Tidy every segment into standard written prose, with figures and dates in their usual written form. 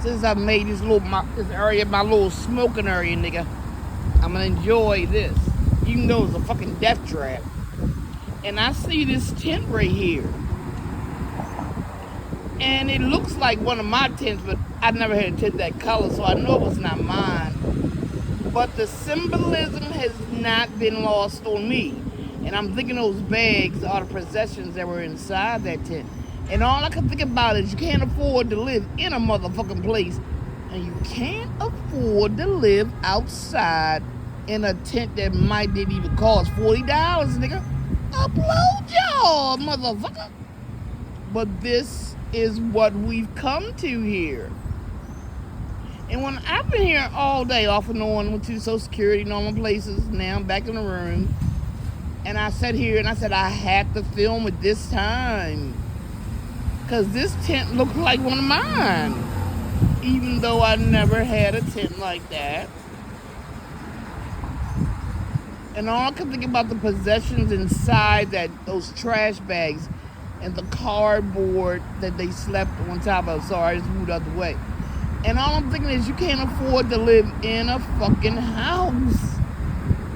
Since I made this area my little smoking area, nigga, I'm gonna enjoy this. Even though it's a fucking death trap. And I see this tent right here. And it looks like one of my tents, but I never had a tent that color, so I know it was not mine. But the symbolism has not been lost on me. And I'm thinking those bags are the possessions that were inside that tent. And all I can think about is you can't afford to live in a motherfucking place. And you can't afford to live outside in a tent that might didn't even cost $40, nigga. A blowjob, motherfucker. But this is what we've come to here. And when I've been here all day, off and on, went to Social Security, normal places, now I'm back in the room. And I sat here and I said, I had to film it this time. Because this tent looked like one of mine. Even though I never had a tent like that. And all I could think about the possessions inside those trash bags and the cardboard that they slept on top of. Sorry, I just moved out the way. And all I'm thinking is you can't afford to live in a fucking house.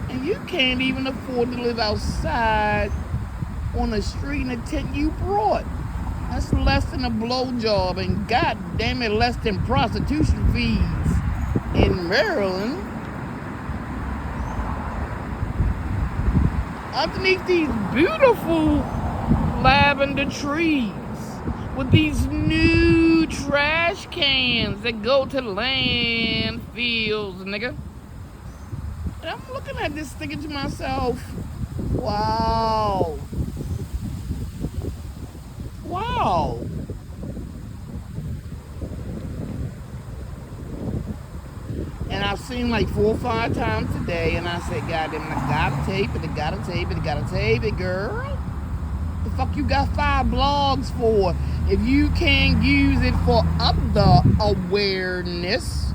And you can't even afford to live outside on the street in a tent you brought. That's less than a blowjob and god damn it, less than prostitution fees in Maryland. Underneath these beautiful lavender trees with these new trash cans that go to landfills, nigga. And I'm looking at this thinking to myself, wow. Wow. And I've seen like 4 or 5 times today, and I said, God damn it, I gotta tape it, I gotta tape it, I gotta tape it, girl. The fuck you got 5 blogs for if you can't use it for other awareness?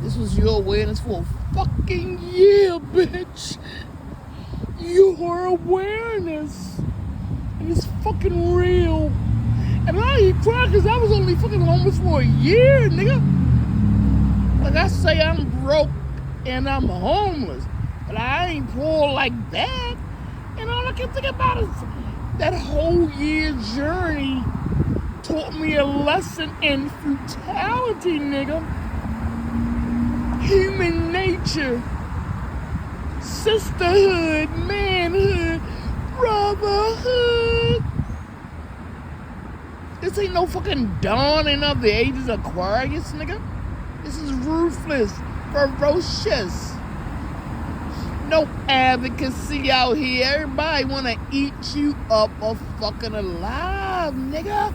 This was your awareness for a fucking year, bitch. Your awareness. And it's fucking real. And I ain't crying because I was only fucking homeless for a year, nigga. Like I say, I'm broke and I'm homeless. But I ain't poor like that. And all I can think about is that whole year journey taught me a lesson in futility, nigga. Human nature. Sisterhood, manhood, brotherhood. This ain't no fucking dawning of the ages of Aquarius, nigga. This is ruthless, ferocious. No advocacy out here. Everybody wanna eat you up or fucking alive, nigga.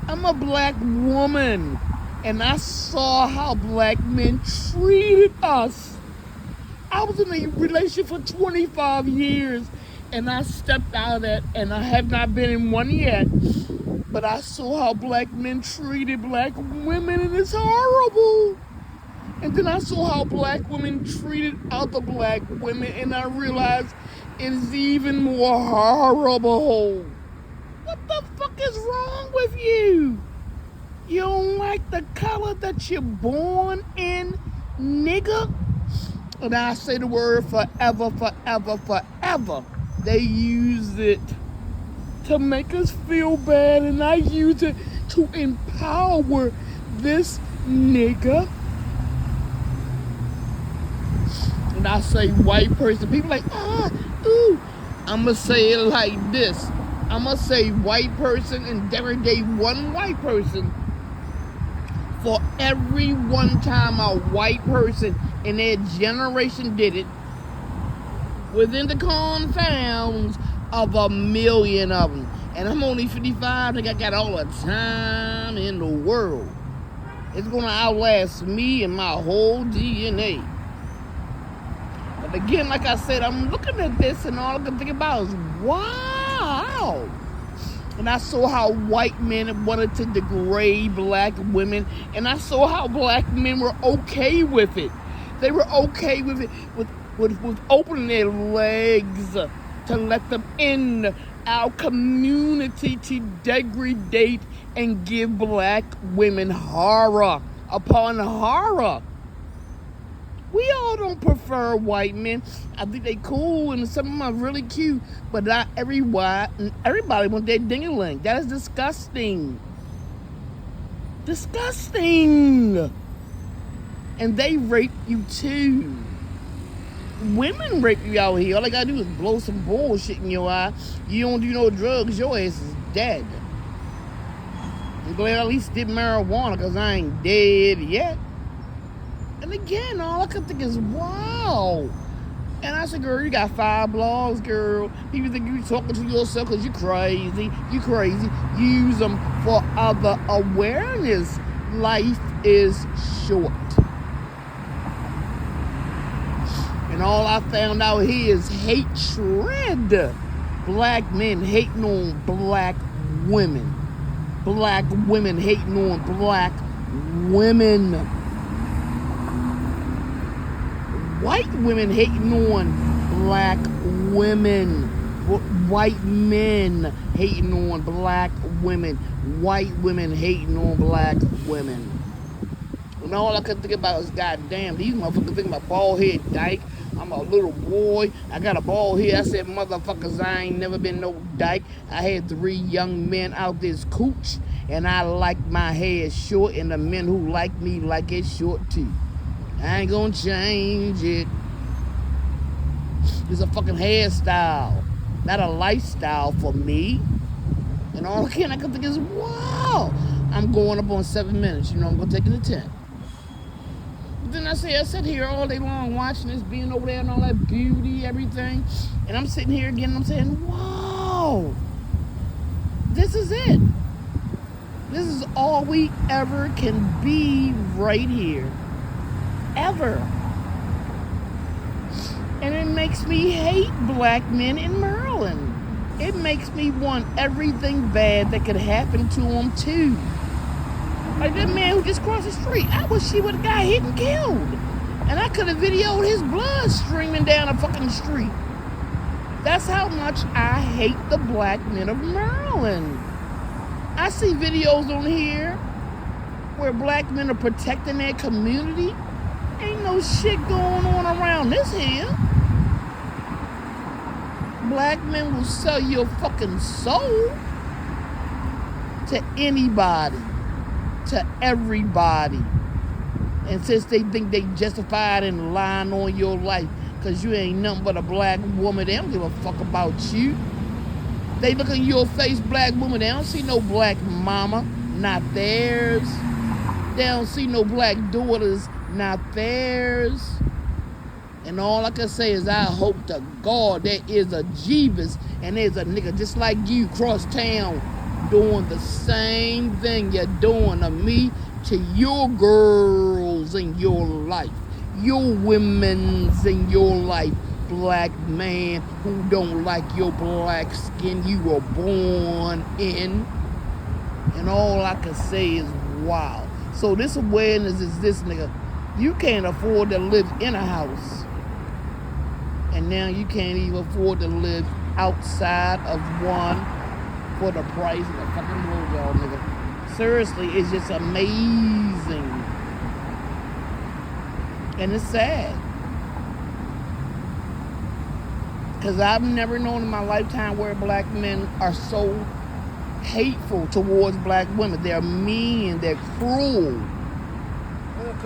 I'm a black woman, and I saw how black men treated us. I was in a relationship for 25 years, and I stepped out of that, and I have not been in one yet. But I saw how black men treated black women, and it's horrible. And then I saw how black women treated other black women, and I realized it is even more horrible. What the fuck is wrong with you? You don't like the color that you're born in, nigga? And I say the word forever, forever, forever. They use it to make us feel bad, and I use it to empower this nigga. And I say white person, people like, ooh. I'ma say it like this. I'ma say white person and everyday one white person. For every one time a white person in their generation did it, within the confounds of 1,000,000 of them. And I'm only 55, I think I got all the time in the world. It's gonna outlast me and my whole DNA. But again, like I said, I'm looking at this and all I can think about is, wow. And I saw how white men wanted to degrade black women, and I saw how black men were okay with it. They were okay with it, with opening their legs to let them in our community to degrade and give black women horror upon horror. We all don't prefer white men. I think they cool and some of them are really cute, but not everybody wants their ding-a-ling. That is disgusting. Disgusting. And they rape you too. Women rape you out here. All they gotta do is blow some bullshit in your eye. You don't do no drugs, your ass is dead. I'm glad I at least did marijuana because I ain't dead yet. And again, all I could think is, wow. And I said, girl, you got 5 blogs, girl. People think you talking to yourself because you crazy. You crazy. Use them for other awareness. Life is short. And all I found out here is hatred. Black men hating on black women. Black women hating on black women. White women hating on black women. White men hating on black women. White women hating on black women. And all I could think about is, goddamn, these motherfuckers think about bald head dyke. I'm a little boy. I got a bald head. I said, motherfuckers, I ain't never been no dyke. I had 3 young men out this cooch, and I like my hair short, and the men who like me like it short too. I ain't gonna change it. It's a fucking hairstyle, not a lifestyle for me. And all I can think is, wow, I'm going up on 7 minutes. You know, I'm gonna take it to 10. But then I sit here all day long watching this, being over there and all that beauty, everything. And I'm sitting here again and I'm saying, wow, this is it. This is all we ever can be right here. Ever. And it makes me hate black men in Maryland. It makes me want everything bad that could happen to them too. Like that man who just crossed the street. I wish he would have got hit and killed. And I could have videoed his blood streaming down the fucking street. That's how much I hate the black men of Maryland. I see videos on here where black men are protecting their community. Ain't no shit going on around this here. Black men will sell your fucking soul to anybody, to everybody. And since they think they justified in lying on your life because you ain't nothing but a black woman, they don't give a fuck about you. They look in your face, black woman, they don't see no black mama, not theirs. They don't see no black daughters, not theirs. And all I can say is I hope to God there is a Jeebus and there's a nigga just like you cross town doing the same thing you're doing to me, to your girls in your life, your women's in your life. Black man who don't like your black skin you were born in. And all I can say is wow. So this awareness is this, nigga. You can't afford to live in a house. And now you can't even afford to live outside of one for the price of a fucking blowjob, nigga. Seriously, it's just amazing. And it's sad. Because I've never known in my lifetime where black men are so hateful towards black women. They're mean, they're cruel.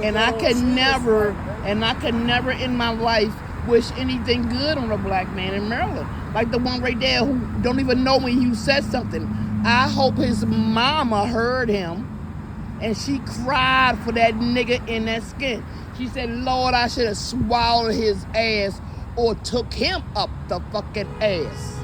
And I can never in my life wish anything good on a black man in Maryland. Like the one right there who don't even know me, who said something. I hope his mama heard him and she cried for that nigga in that skin. She said, Lord, I should have swallowed his ass or took him up the fucking ass.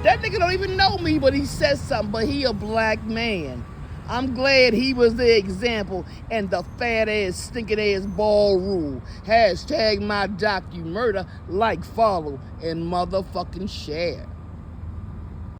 That nigga don't even know me, but he says something, but he a black man. I'm glad he was the example and the fat ass, stinking ass ball rule. Hashtag my docu-murder, like, follow, and motherfucking share.